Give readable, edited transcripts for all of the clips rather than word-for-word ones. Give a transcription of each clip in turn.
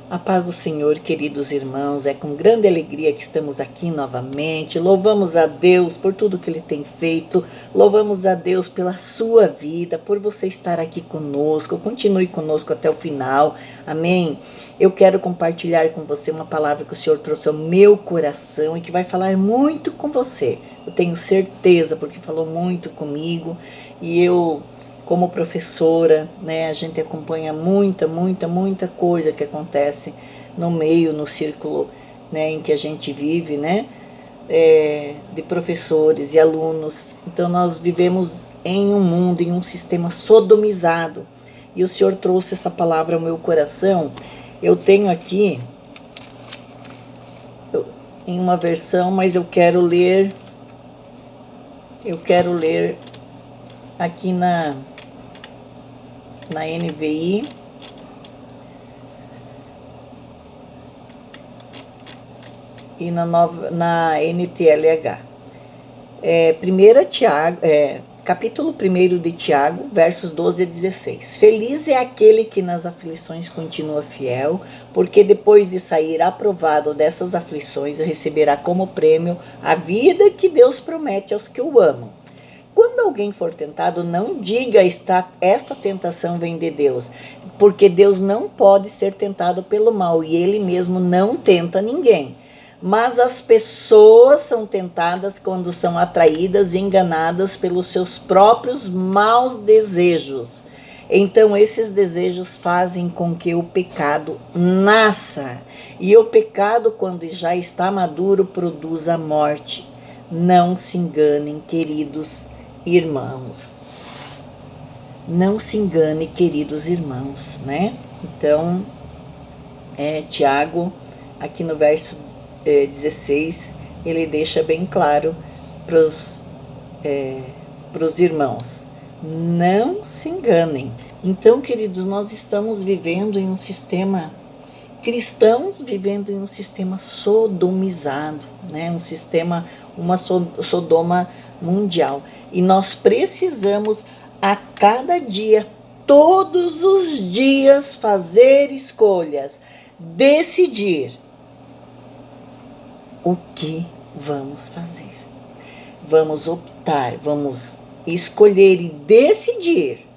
A paz do Senhor, queridos irmãos, é com grande alegria que estamos aqui novamente. Louvamos a Deus por tudo que Ele tem feito, louvamos a Deus pela sua vida, por você estar aqui conosco. Continue conosco até o final, amém? Eu quero compartilhar com você uma palavra que o Senhor trouxe ao meu coração e que vai falar muito com você. Eu tenho certeza, porque falou muito comigo e eu... Como professora, né, a gente acompanha muita coisa que acontece no meio, no círculo, né, em que a gente vive, né, de professores e alunos. Então nós vivemos em um mundo, em um sistema sodomizado. E o Senhor trouxe essa palavra ao meu coração. Eu tenho aqui em uma versão, mas eu quero ler aqui na NVI, e na NTLH. Capítulo 1 de Tiago, versos 12 a 16. Feliz é aquele que nas aflições continua fiel, porque depois de sair aprovado dessas aflições, receberá como prêmio a vida que Deus promete aos que o amam. Quando alguém for tentado, não diga esta tentação vem de Deus, porque Deus não pode ser tentado pelo mal e Ele mesmo não tenta ninguém. Mas as pessoas são tentadas quando são atraídas e enganadas pelos seus próprios maus desejos. Então esses desejos fazem com que o pecado nasça. E o pecado, quando já está maduro, produz a morte. Não se enganem, queridos irmãos. Não se engane, queridos irmãos, né? Então, Tiago, aqui no verso 16, ele deixa bem claro para os irmãos. Não se enganem. Então, queridos, nós estamos vivendo em um sistema, cristãos vivendo em um sistema sodomizado, né? Um sistema, uma Sodoma mundial. E nós precisamos a cada dia, todos os dias, fazer escolhas, decidir o que vamos fazer. Vamos optar, vamos escolher e decidir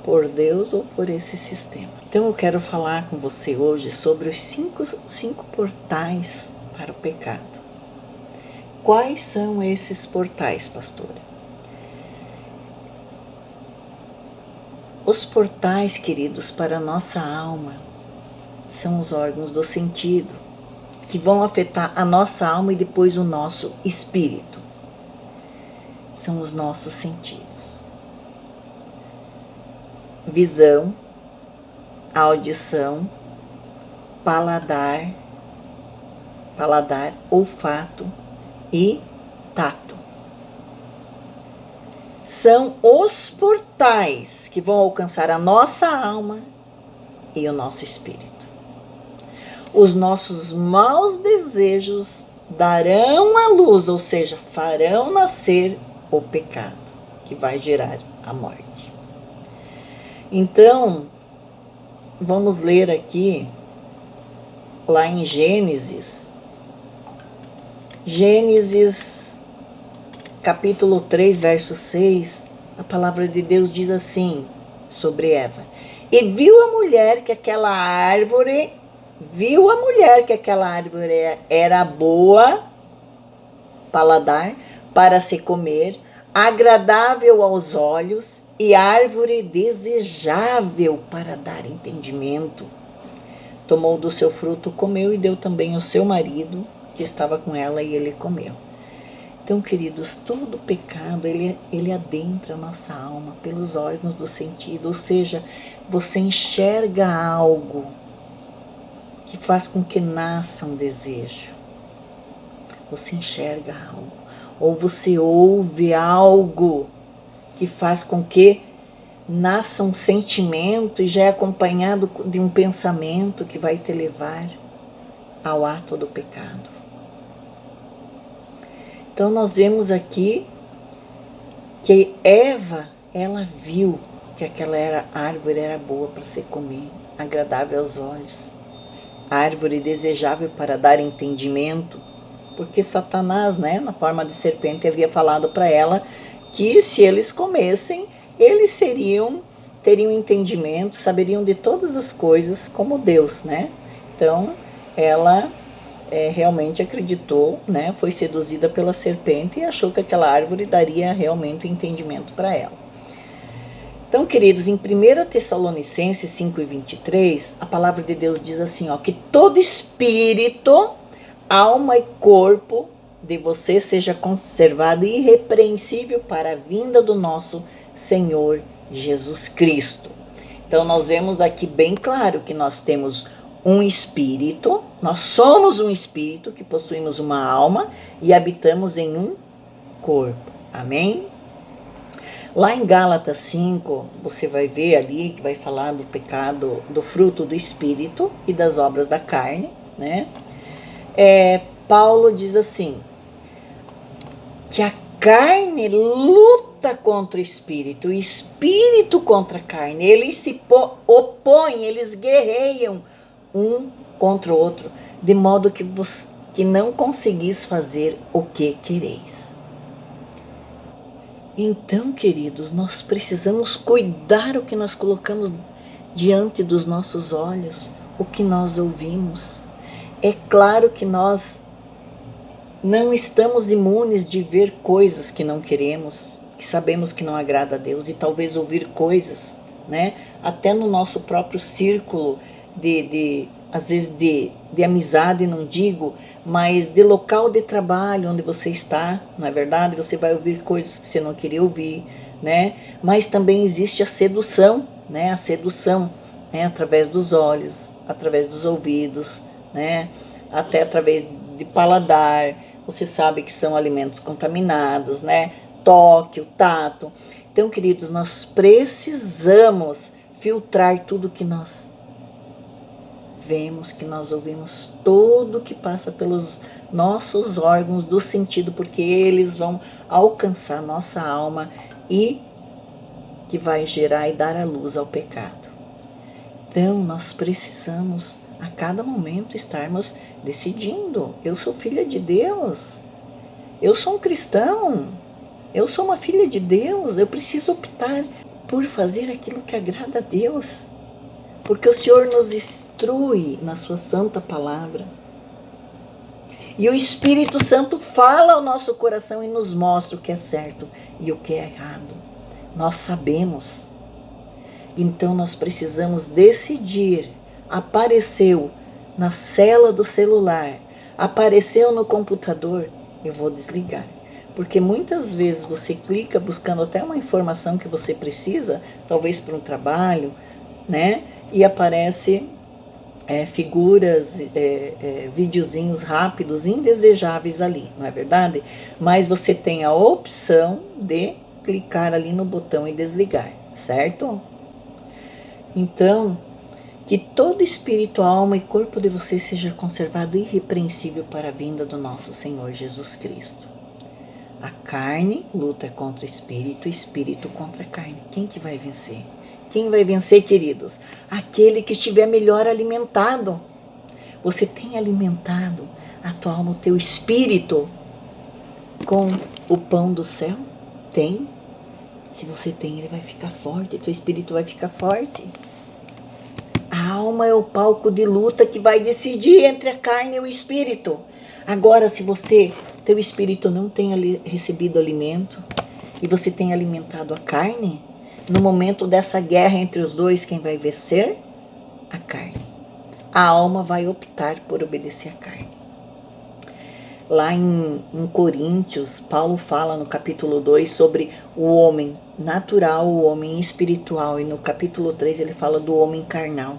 por Deus ou por esse sistema. Então eu quero falar com você hoje sobre os cinco portais para o pecado. Quais são esses portais, pastora? Os portais, queridos, para a nossa alma são os órgãos do sentido, que vão afetar a nossa alma e depois o nosso espírito. São os nossos sentidos. Visão, audição, paladar, olfato e tato. São os portais que vão alcançar a nossa alma e o nosso espírito. Os nossos maus desejos darão à luz, ou seja, farão nascer o pecado, que vai gerar a morte. Então, vamos ler aqui, lá em Gênesis, capítulo 3, verso 6, a palavra de Deus diz assim sobre Eva. E viu a mulher que aquela árvore era boa, paladar, para se comer, agradável aos olhos e árvore desejável para dar entendimento. Tomou do seu fruto, comeu e deu também ao seu marido, que estava com ela, e ele comeu. Então, queridos, todo pecado, ele adentra a nossa alma pelos órgãos do sentido, ou seja, você enxerga algo que faz com que nasça um desejo. Você enxerga algo, ou você ouve algo que faz com que nasça um sentimento e já é acompanhado de um pensamento que vai te levar ao ato do pecado. Então nós vemos aqui que Eva, ela viu que aquela árvore era boa para se comer, agradável aos olhos, árvore desejável para dar entendimento, porque Satanás, né, na forma de serpente, havia falado para ela que se eles comessem, eles teriam entendimento, saberiam de todas as coisas como Deus, né? Então, ela realmente acreditou, né? Foi seduzida pela serpente e achou que aquela árvore daria realmente entendimento para ela. Então, queridos, em 1 Tessalonicenses 5:23, a palavra de Deus diz assim, ó, que todo espírito, alma e corpo de você seja conservado irrepreensível para a vinda do nosso Senhor Jesus Cristo. Então, nós vemos aqui bem claro que nós temos um espírito, nós somos um espírito que possuímos uma alma e habitamos em um corpo. Amém? Lá em Gálatas 5, você vai ver ali que vai falar do pecado, do fruto do espírito e das obras da carne, né? Paulo diz assim, que a carne luta contra o espírito contra a carne, eles se opõem, eles guerreiam um contra o outro, de modo que não conseguis fazer o que quereis. Então, queridos, nós precisamos cuidar o que nós colocamos diante dos nossos olhos, o que nós ouvimos. É claro que nós não estamos imunes de ver coisas que não queremos, que sabemos que não agrada a Deus, e talvez ouvir coisas, né? Até no nosso próprio círculo às vezes de amizade, não digo, mas de local de trabalho onde você está, não é verdade? Você vai ouvir coisas que você não queria ouvir, né? Mas também existe a sedução, né? A sedução, né? Através dos olhos, através dos ouvidos, né? Até através de paladar. Você sabe que são alimentos contaminados, né? Toque, o tato. Então, queridos, nós precisamos filtrar tudo que nós vemos, que nós ouvimos, tudo que passa pelos nossos órgãos do sentido, porque eles vão alcançar nossa alma e que vai gerar e dar a luz ao pecado. Então, nós precisamos a cada momento estarmos decidindo, eu sou filha de Deus, eu sou um cristão, eu sou uma filha de Deus, eu preciso optar por fazer aquilo que agrada a Deus, porque o Senhor nos instrui na sua santa palavra. E o Espírito Santo fala ao nosso coração e nos mostra o que é certo e o que é errado. Nós sabemos. Então nós precisamos decidir. Apareceu na cela do celular, apareceu no computador, eu vou desligar. Porque muitas vezes você clica buscando até uma informação que você precisa, talvez para um trabalho, né? E aparece figuras, videozinhos rápidos, indesejáveis ali, não é verdade? Mas você tem a opção de clicar ali no botão e desligar, certo? Então, que todo espírito, alma e corpo de você seja conservado irrepreensível para a vinda do nosso Senhor Jesus Cristo. A carne luta contra o espírito contra a carne. Quem que vai vencer? Quem vai vencer, queridos? Aquele que estiver melhor alimentado. Você tem alimentado a tua alma, o teu espírito com o pão do céu? Tem? Se você tem, ele vai ficar forte, teu espírito vai ficar forte. A alma é o palco de luta que vai decidir entre a carne e o espírito. Agora, se teu espírito não tem recebido alimento e você tem alimentado a carne, no momento dessa guerra entre os dois, quem vai vencer? A carne. A alma vai optar por obedecer a carne. Lá em Coríntios, Paulo fala no capítulo 2 sobre o homem natural, o homem espiritual. E no capítulo 3 ele fala do homem carnal.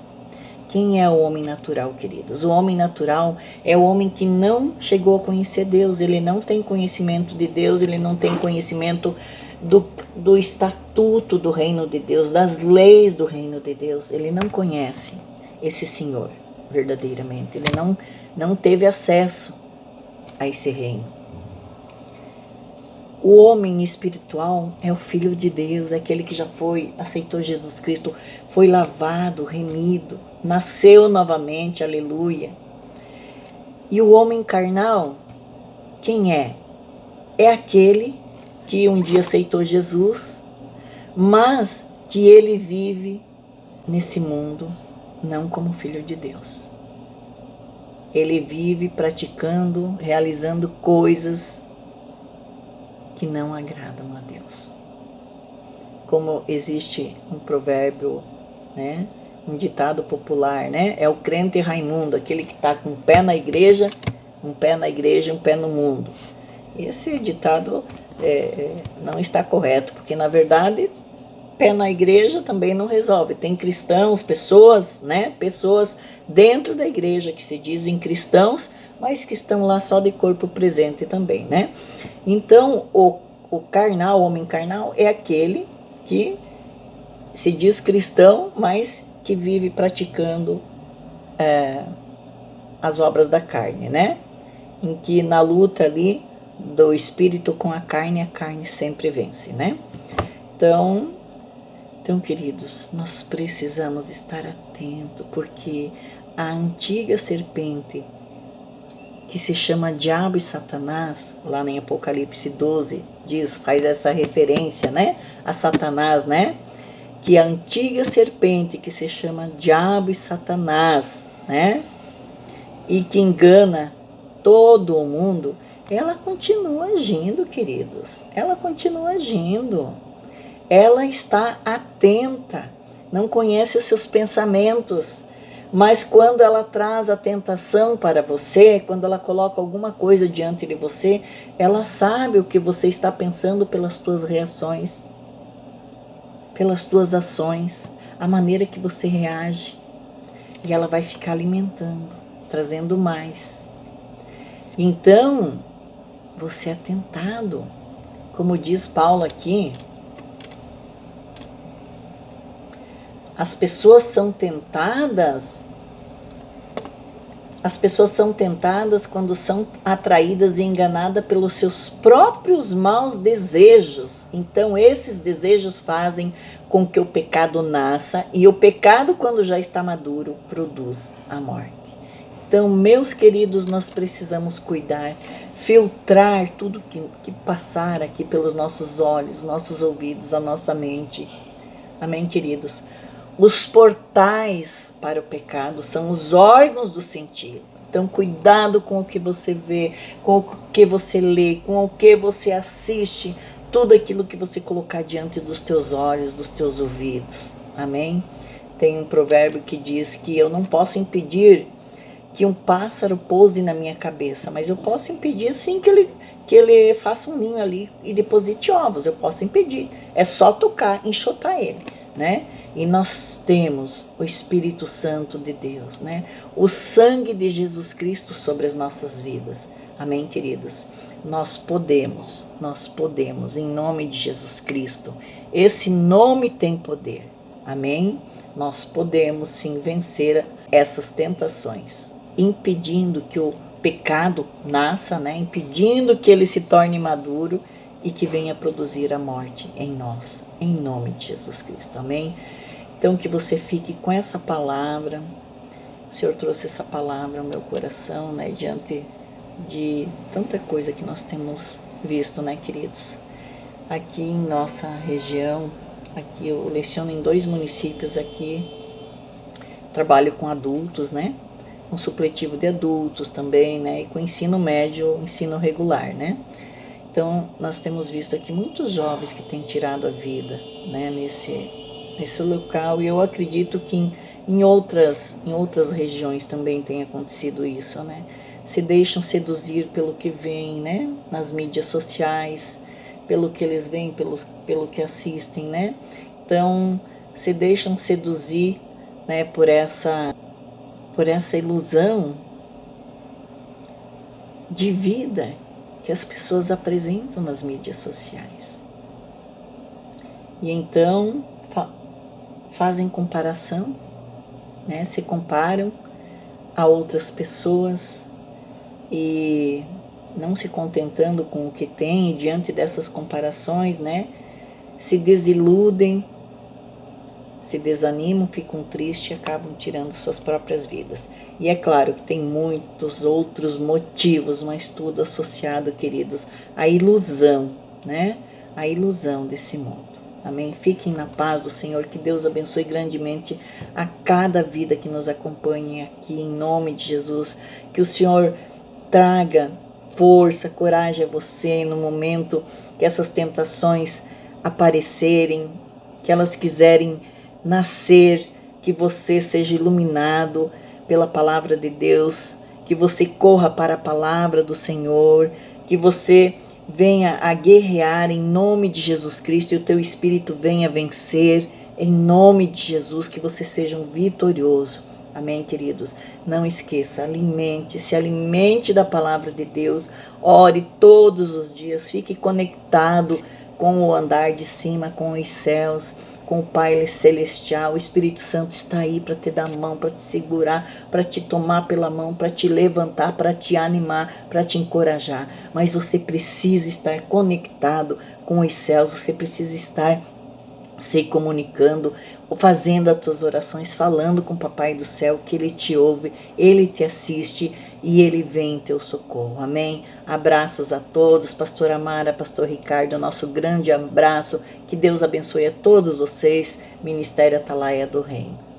Quem é o homem natural, queridos? O homem natural é o homem que não chegou a conhecer Deus. Ele não tem conhecimento de Deus, ele não tem conhecimento do estatuto do reino de Deus, das leis do reino de Deus. Ele não conhece esse Senhor verdadeiramente. Ele não teve acesso a esse reino. O homem espiritual é o Filho de Deus, é aquele que já aceitou Jesus Cristo, foi lavado, remido, nasceu novamente, aleluia. E o homem carnal, quem é? É aquele que um dia aceitou Jesus, mas que ele vive nesse mundo não como filho de Deus. Ele vive praticando, realizando coisas que não agradam a Deus. Como existe um provérbio, né, um ditado popular, né, é o crente Raimundo, aquele que está com um pé na igreja e um pé no mundo. Esse ditado não está correto, porque na verdade pé na igreja também não resolve. Tem cristãos, pessoas dentro da igreja que se dizem cristãos, mas que estão lá só de corpo presente também, né? Então, o homem carnal, é aquele que se diz cristão, mas que vive praticando as obras da carne, né? Em que na luta ali do espírito com a carne sempre vence, né? Então, queridos, nós precisamos estar atentos, porque a antiga serpente, que se chama Diabo e Satanás, lá em Apocalipse 12, faz essa referência, né, a Satanás, né, que a antiga serpente, que se chama Diabo e Satanás, né, e que engana todo o mundo, ela continua agindo, queridos, ela continua agindo. Ela está atenta, não conhece os seus pensamentos, mas quando ela traz a tentação para você, quando ela coloca alguma coisa diante de você, ela sabe o que você está pensando pelas tuas reações, pelas tuas ações, a maneira que você reage, e ela vai ficar alimentando, trazendo mais. Então, você é tentado, como diz Paulo aqui. As pessoas são tentadas quando são atraídas e enganadas pelos seus próprios maus desejos. Então, esses desejos fazem com que o pecado nasça, e o pecado, quando já está maduro, produz a morte. Então, meus queridos, nós precisamos cuidar, filtrar tudo que passar aqui pelos nossos olhos, nossos ouvidos, a nossa mente. Amém, queridos? Os portais para o pecado são os órgãos do sentido. Então, cuidado com o que você vê, com o que você lê, com o que você assiste, tudo aquilo que você colocar diante dos teus olhos, dos teus ouvidos. Amém? Tem um provérbio que diz que eu não posso impedir que um pássaro pouse na minha cabeça, mas eu posso impedir sim que ele faça um ninho ali e deposite ovos. Eu posso impedir. É só tocar, enxotar ele, né? E nós temos o Espírito Santo de Deus, né? O sangue de Jesus Cristo sobre as nossas vidas. Amém, queridos? Nós podemos, em nome de Jesus Cristo. Esse nome tem poder. Amém? Nós podemos sim vencer essas tentações, impedindo que o pecado nasça, né? Impedindo que ele se torne maduro e que venha produzir a morte em nós, em nome de Jesus Cristo. Amém? Então, que você fique com essa palavra. O Senhor trouxe essa palavra ao meu coração, né, diante de tanta coisa que nós temos visto, né, queridos? Aqui em nossa região, aqui eu leciono em 2 municípios aqui, trabalho com adultos, né, com supletivo de adultos também, né, e com ensino médio, ensino regular, né. Então, nós temos visto aqui muitos jovens que têm tirado a vida, né, nesse local, e eu acredito que em outras regiões também tem acontecido isso, né? Se deixam seduzir pelo que vem, né? Nas mídias sociais, pelo que eles veem, pelo que assistem, né? Então, se deixam seduzir, né? Por essa ilusão de vida que as pessoas apresentam nas mídias sociais. E então fazem comparação, né? Se comparam a outras pessoas e não se contentando com o que tem, e diante dessas comparações, né, se desiludem, se desanimam, ficam tristes e acabam tirando suas próprias vidas. E é claro que tem muitos outros motivos, mas tudo associado, queridos, à ilusão, né? A ilusão desse mundo. Amém? Fiquem na paz do Senhor, que Deus abençoe grandemente a cada vida que nos acompanhe aqui, em nome de Jesus. Que o Senhor traga força, coragem a você no momento que essas tentações aparecerem, que elas quiserem nascer, que você seja iluminado pela palavra de Deus, que você corra para a palavra do Senhor, que você venha a guerrear em nome de Jesus Cristo e o teu espírito venha vencer em nome de Jesus, que você seja um vitorioso. Amém, queridos? Não esqueça, se alimente da palavra de Deus, ore todos os dias, fique conectado com o andar de cima, com os céus, com o Pai Celestial. O Espírito Santo está aí para te dar a mão, para te segurar, para te tomar pela mão, para te levantar, para te animar, para te encorajar. Mas você precisa estar conectado com os céus, você precisa estar se comunicando, fazendo as tuas orações, falando com o Papai do Céu, que Ele te ouve, Ele te assiste e Ele vem em teu socorro. Amém? Abraços a todos, Pastor Amara, Pastor Ricardo, nosso grande abraço, que Deus abençoe a todos vocês, Ministério Atalaia do Reino.